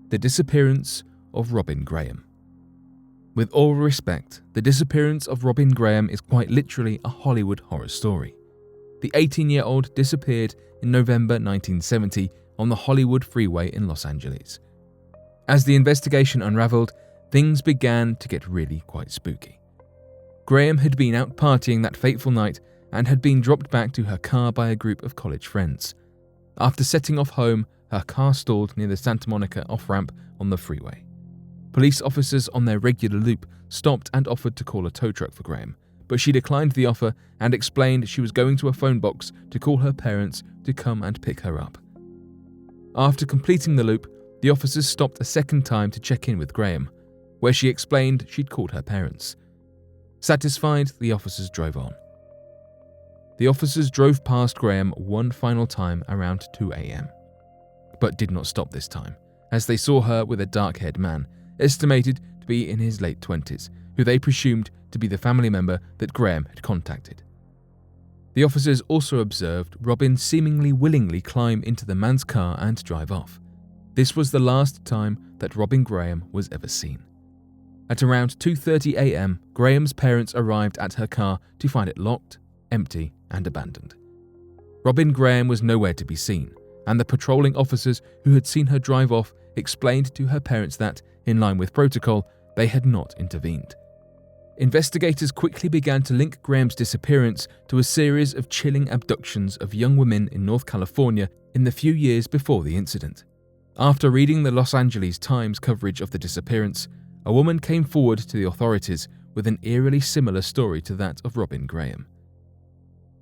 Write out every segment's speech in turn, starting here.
The Disappearance of Robin Graham. With all respect, the disappearance of Robin Graham is quite literally a Hollywood horror story. The 18-year-old disappeared in November 1970 on the Hollywood freeway in Los Angeles. As the investigation unraveled, things began to get really quite spooky. Graham had been out partying that fateful night and had been dropped back to her car by a group of college friends. After setting off home, her car stalled near the Santa Monica off-ramp on the freeway. Police officers on their regular loop stopped and offered to call a tow truck for Graham, but she declined the offer and explained she was going to a phone box to call her parents to come and pick her up. After completing the loop, the officers stopped a second time to check in with Graham, where she explained she'd called her parents. Satisfied, the officers drove on. The officers drove past Graham one final time around 2 a.m, but did not stop this time, as they saw her with a dark-haired man, estimated to be in his late 20s, who they presumed to be the family member that Graham had contacted. The officers also observed Robin seemingly willingly climb into the man's car and drive off. This was the last time that Robin Graham was ever seen. At around 2:30 a.m, Graham's parents arrived at her car to find it locked, empty, and abandoned. Robin Graham was nowhere to be seen, and the patrolling officers who had seen her drive off explained to her parents that, in line with protocol, they had not intervened. Investigators quickly began to link Graham's disappearance to a series of chilling abductions of young women in North California in the few years before the incident. After reading the Los Angeles Times coverage of the disappearance, a woman came forward to the authorities with an eerily similar story to that of Robin Graham.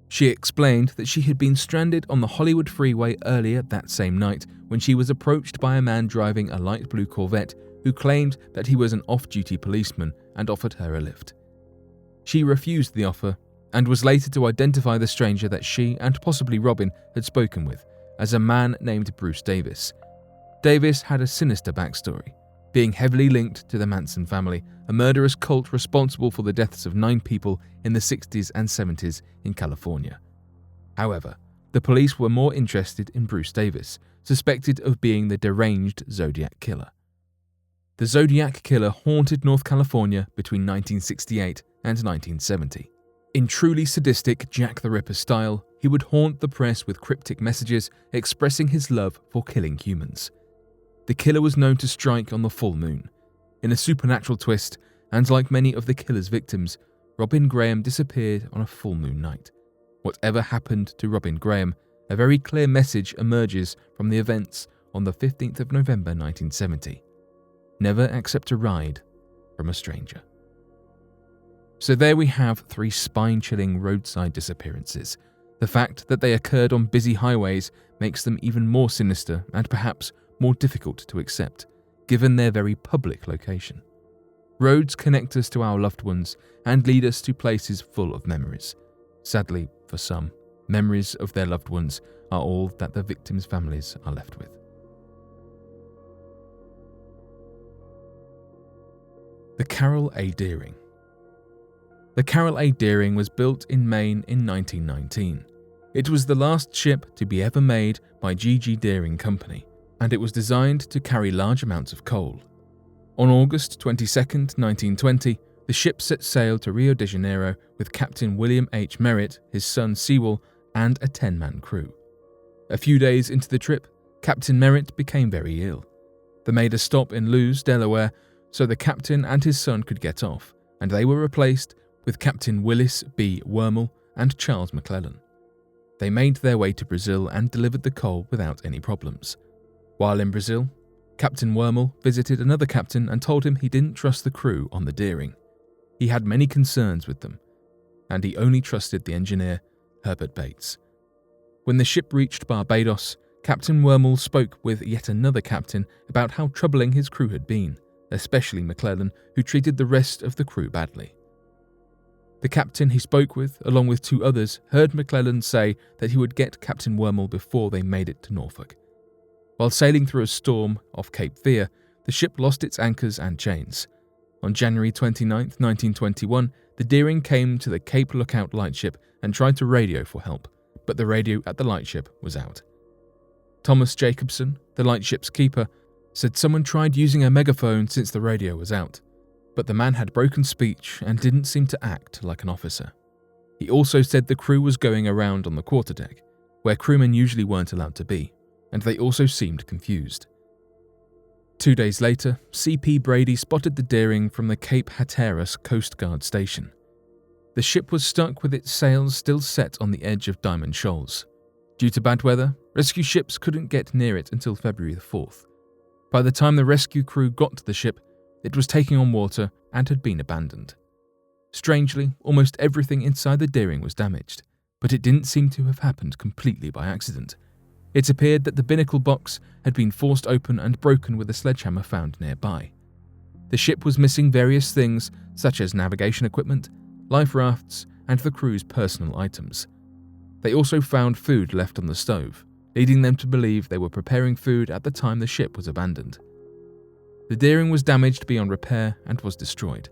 She explained that she had been stranded on the Hollywood freeway earlier that same night when she was approached by a man driving a light blue Corvette who claimed that he was an off-duty policeman and offered her a lift. She refused the offer and was later to identify the stranger that she and possibly Robin had spoken with as a man named Bruce Davis. Davis had a sinister backstory, being heavily linked to the Manson family, a murderous cult responsible for the deaths of 9 people in the 60s and 70s in California. However, the police were more interested in Bruce Davis, suspected of being the deranged Zodiac Killer. The Zodiac Killer haunted North California between 1968 and 1970. In truly sadistic Jack the Ripper style, he would haunt the press with cryptic messages expressing his love for killing humans. The killer was known to strike on the full moon. In a supernatural twist, and like many of the killer's victims, Robin Graham disappeared on a full moon night. Whatever happened to Robin Graham, a very clear message emerges from the events on the 15th of November 1970. Never accept a ride from a stranger. So there we have 3 spine-chilling roadside disappearances. The fact that they occurred on busy highways makes them even more sinister and perhaps more difficult to accept, given their very public location. Roads connect us to our loved ones and lead us to places full of memories. Sadly, for some, memories of their loved ones are all that the victims' families are left with. The Carroll A. Deering. The Carroll A. Deering was built in Maine in 1919. It was the last ship to be ever made by G.G. Deering Company, and it was designed to carry large amounts of coal. On August 22, 1920, the ship set sail to Rio de Janeiro with Captain William H. Merritt, his son Sewell, and a 10-man crew. A few days into the trip, Captain Merritt became very ill. They made a stop in Lewes, Delaware, so the captain and his son could get off, and they were replaced with Captain Willis B. Wormel and Charles McClellan. They made their way to Brazil and delivered the coal without any problems. While in Brazil, Captain Wormel visited another captain and told him he didn't trust the crew on the Deering. He had many concerns with them, and he only trusted the engineer, Herbert Bates. When the ship reached Barbados, Captain Wormel spoke with yet another captain about how troubling his crew had been, especially McClellan, who treated the rest of the crew badly. The captain he spoke with, along with 2 others, heard McClellan say that he would get Captain Wormel before they made it to Norfolk. While sailing through a storm off Cape Fear, the ship lost its anchors and chains. On January 29, 1921, the Deering came to the Cape Lookout lightship and tried to radio for help, but the radio at the lightship was out. Thomas Jacobson, the lightship's keeper, said someone tried using a megaphone since the radio was out, but the man had broken speech and didn't seem to act like an officer. He also said the crew was going around on the quarterdeck, where crewmen usually weren't allowed to be, and they also seemed confused. 2 days later, CP Brady spotted the Deering from the Cape Hatteras Coast Guard station. The ship was stuck with its sails still set on the edge of Diamond Shoals. Due to bad weather, rescue ships couldn't get near it until February the 4th. By the time the rescue crew got to the ship, it was taking on water and had been abandoned. Strangely, almost everything inside the Deering was damaged, but it didn't seem to have happened completely by accident. It appeared that the binnacle box had been forced open and broken with a sledgehammer found nearby. The ship was missing various things such as navigation equipment, life rafts, and the crew's personal items. They also found food left on the stove, leading them to believe they were preparing food at the time the ship was abandoned. The Deering was damaged beyond repair and was destroyed.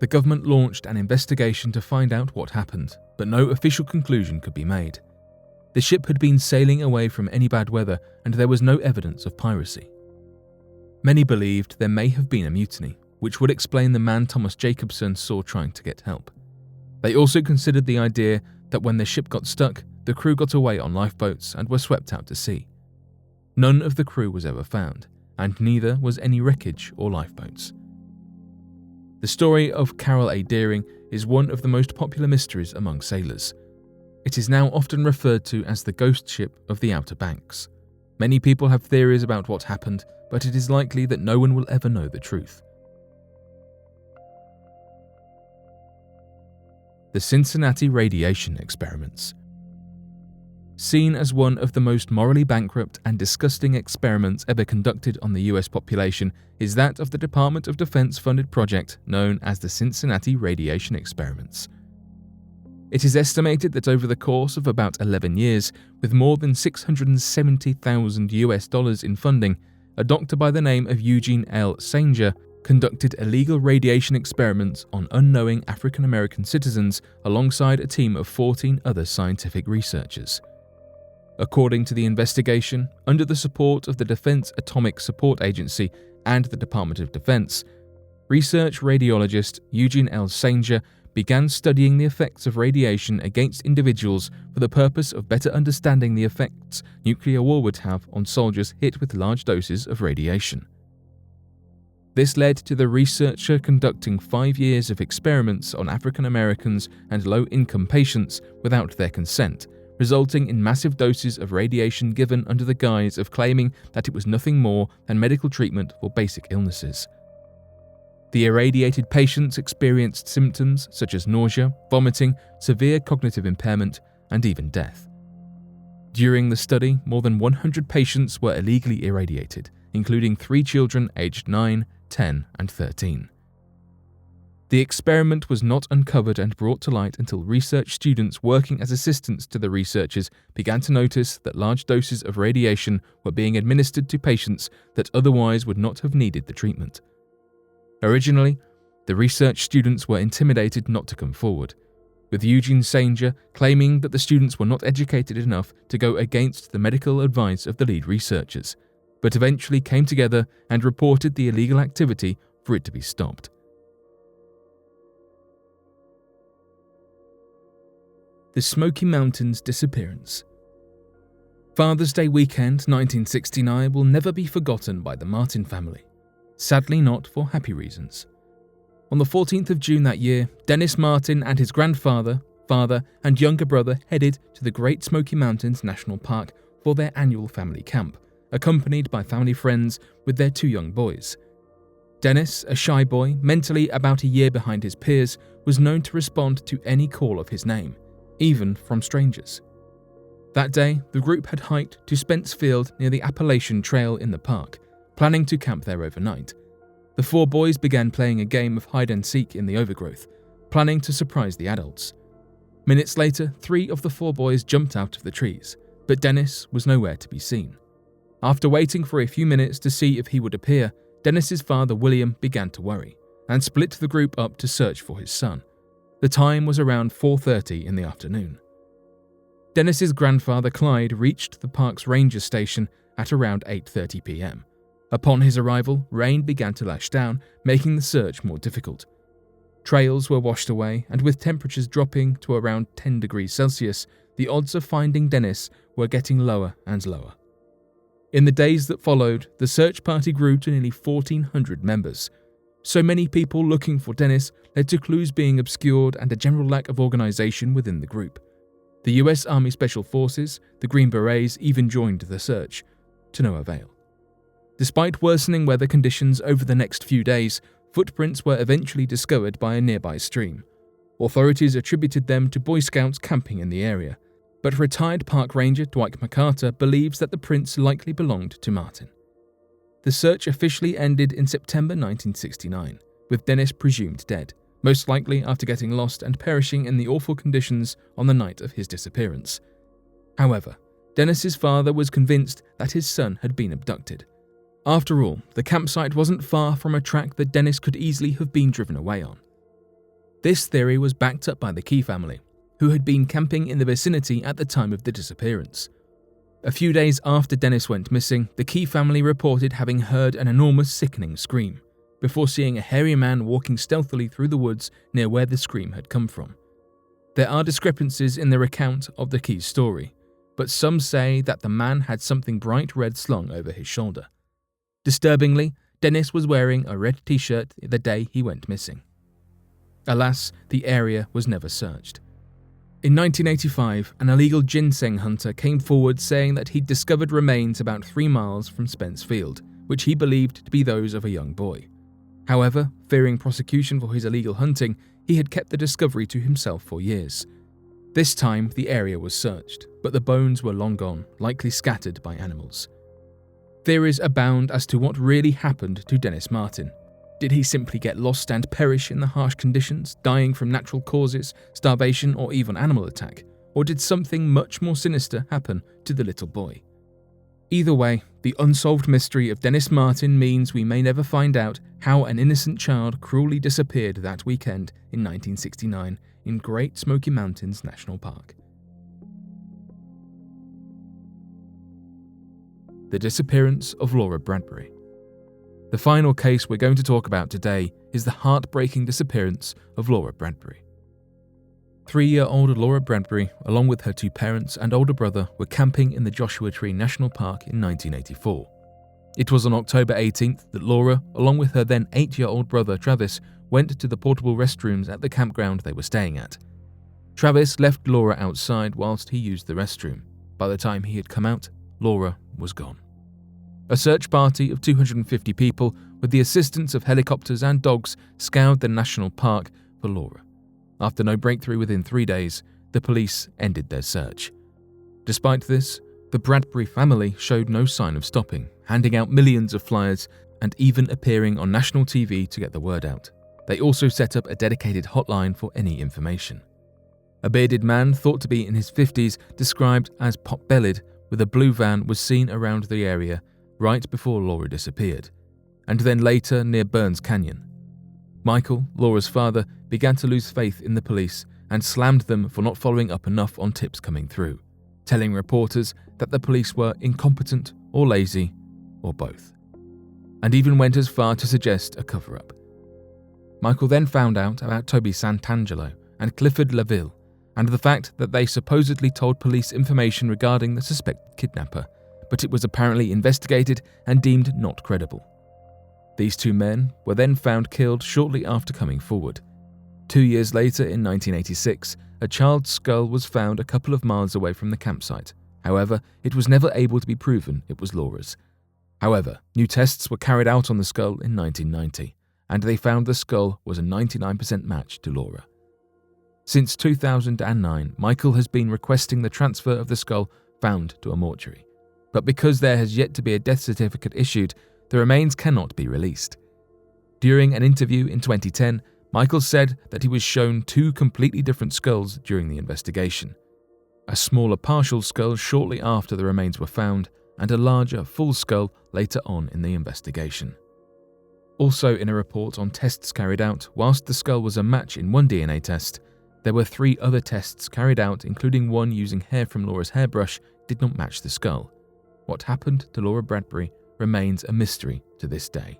The government launched an investigation to find out what happened, but no official conclusion could be made. The ship had been sailing away from any bad weather and there was no evidence of piracy. Many believed there may have been a mutiny, which would explain the man Thomas Jacobson saw trying to get help. They also considered the idea that when the ship got stuck, the crew got away on lifeboats and were swept out to sea. None of the crew was ever found, and neither was any wreckage or lifeboats. The story of Carol A. Deering is one of the most popular mysteries among sailors. It is now often referred to as the ghost ship of the Outer Banks. Many people have theories about what happened, but it is likely that no one will ever know the truth. The Cincinnati radiation experiments. Seen as one of the most morally bankrupt and disgusting experiments ever conducted on the US population is that of the Department of Defense-funded project known as the Cincinnati radiation experiments. It is estimated that over the course of about 11 years, with more than $670,000 in funding, a doctor by the name of Eugene L. Sanger conducted illegal radiation experiments on unknowing African American citizens alongside a team of 14 other scientific researchers. According to the investigation, under the support of the Defense Atomic Support Agency and the Department of Defense, research radiologist Eugene L. Sanger began studying the effects of radiation against individuals for the purpose of better understanding the effects nuclear war would have on soldiers hit with large doses of radiation. This led to the researcher conducting 5 years of experiments on African Americans and low-income patients without their consent, resulting in massive doses of radiation given under the guise of claiming that it was nothing more than medical treatment for basic illnesses. The irradiated patients experienced symptoms such as nausea, vomiting, severe cognitive impairment, and even death. During the study, more than 100 patients were illegally irradiated, including 3 children aged 9, 10, and 13. The experiment was not uncovered and brought to light until research students working as assistants to the researchers began to notice that large doses of radiation were being administered to patients that otherwise would not have needed the treatment. Originally, the research students were intimidated not to come forward, with Eugene Sanger claiming that the students were not educated enough to go against the medical advice of the lead researchers, but eventually came together and reported the illegal activity for it to be stopped. The Smoky Mountains Disappearance. Father's Day weekend 1969 will never be forgotten by the Martin family. Sadly not for happy reasons. On the 14th of June that year, Dennis Martin and his grandfather, father, and younger brother headed to the Great Smoky Mountains National Park for their annual family camp, accompanied by family friends with their 2 young boys. Dennis, a shy boy, mentally about a year behind his peers, was known to respond to any call of his name, even from strangers. That day, the group had hiked to Spence Field near the Appalachian Trail in the park, planning to camp there overnight. The 4 boys began playing a game of hide-and-seek in the overgrowth, planning to surprise the adults. Minutes later, 3 of the 4 boys jumped out of the trees, but Dennis was nowhere to be seen. After waiting for a few minutes to see if he would appear, Dennis's father William began to worry, and split the group up to search for his son. The time was around 4:30 in the afternoon. Dennis's grandfather Clyde reached the park's ranger station at around 8:30 p.m. Upon his arrival, rain began to lash down, making the search more difficult. Trails were washed away, and with temperatures dropping to around 10 degrees Celsius, the odds of finding Dennis were getting lower and lower. In the days that followed, the search party grew to nearly 1,400 members. So many people looking for Dennis led to clues being obscured and a general lack of organization within the group. The US Army Special Forces, the Green Berets, even joined the search, to no avail. Despite worsening weather conditions over the next few days, footprints were eventually discovered by a nearby stream. Authorities attributed them to Boy Scouts camping in the area, but retired park ranger Dwight McCarter believes that the prints likely belonged to Martin. The search officially ended in September 1969, with Dennis presumed dead, most likely after getting lost and perishing in the awful conditions on the night of his disappearance. However, Dennis's father was convinced that his son had been abducted. After all, the campsite wasn't far from a track that Dennis could easily have been driven away on. This theory was backed up by the Key family, who had been camping in the vicinity at the time of the disappearance. A few days after Dennis went missing, the Key family reported having heard an enormous sickening scream, before seeing a hairy man walking stealthily through the woods near where the scream had come from. There are discrepancies in their account of the Key's story, but some say that the man had something bright red slung over his shoulder. Disturbingly, Dennis was wearing a red t-shirt the day he went missing. Alas, the area was never searched. In 1985, an illegal ginseng hunter came forward saying that he'd discovered remains about 3 miles from Spence Field, which he believed to be those of a young boy. However, fearing prosecution for his illegal hunting, he had kept the discovery to himself for years. This time, the area was searched, but the bones were long gone, likely scattered by animals. Theories abound as to what really happened to Dennis Martin. Did he simply get lost and perish in the harsh conditions, dying from natural causes, starvation, or even animal attack? Or did something much more sinister happen to the little boy? Either way, the unsolved mystery of Dennis Martin means we may never find out how an innocent child cruelly disappeared that weekend in 1969 in Great Smoky Mountains National Park. The disappearance of Laura Bradbury. The final case we're going to talk about today is the heartbreaking disappearance of Laura Bradbury. 3-year-old Laura Bradbury, along with her 2 parents and older brother, were camping in the Joshua Tree National Park in 1984. It was on October 18th that Laura, along with her then 8-year-old brother Travis, went to the portable restrooms at the campground they were staying at. Travis left Laura outside whilst he used the restroom. By the time he had come out, Laura was gone. A search party of 250 people, with the assistance of helicopters and dogs, scoured the national park for Laura. After no breakthrough within 3 days, the police ended their search. Despite this, the Bradbury family showed no sign of stopping, handing out millions of flyers and even appearing on national TV to get the word out. They also set up a dedicated hotline for any information. A bearded man, thought to be in his 50s, described as pot-bellied, with a blue van, was seen around the area right before Laura disappeared, and then later near Burns Canyon. Michael, Laura's father, began to lose faith in the police and slammed them for not following up enough on tips coming through, telling reporters that the police were incompetent or lazy, or both, and even went as far to suggest a cover-up. Michael then found out about Toby Santangelo and Clifford LaVille, and the fact that they supposedly told police information regarding the suspected kidnapper, but it was apparently investigated and deemed not credible. These 2 men were then found killed shortly after coming forward. 2 years later, in 1986, a child's skull was found a couple of miles away from the campsite. However, it was never able to be proven it was Laura's. However, new tests were carried out on the skull in 1990, and they found the skull was a 99% match to Laura. Since 2009, Michael has been requesting the transfer of the skull found to a mortuary. But because there has yet to be a death certificate issued, the remains cannot be released. During an interview in 2010, Michael said that he was shown 2 completely different skulls during the investigation. A smaller partial skull shortly after the remains were found, and a larger full skull later on in the investigation. Also in a report on tests carried out, whilst the skull was a match in one DNA test, there were 3 other tests carried out, including one using hair from Laura's hairbrush, did not match the skull. What happened to Laura Bradbury remains a mystery to this day.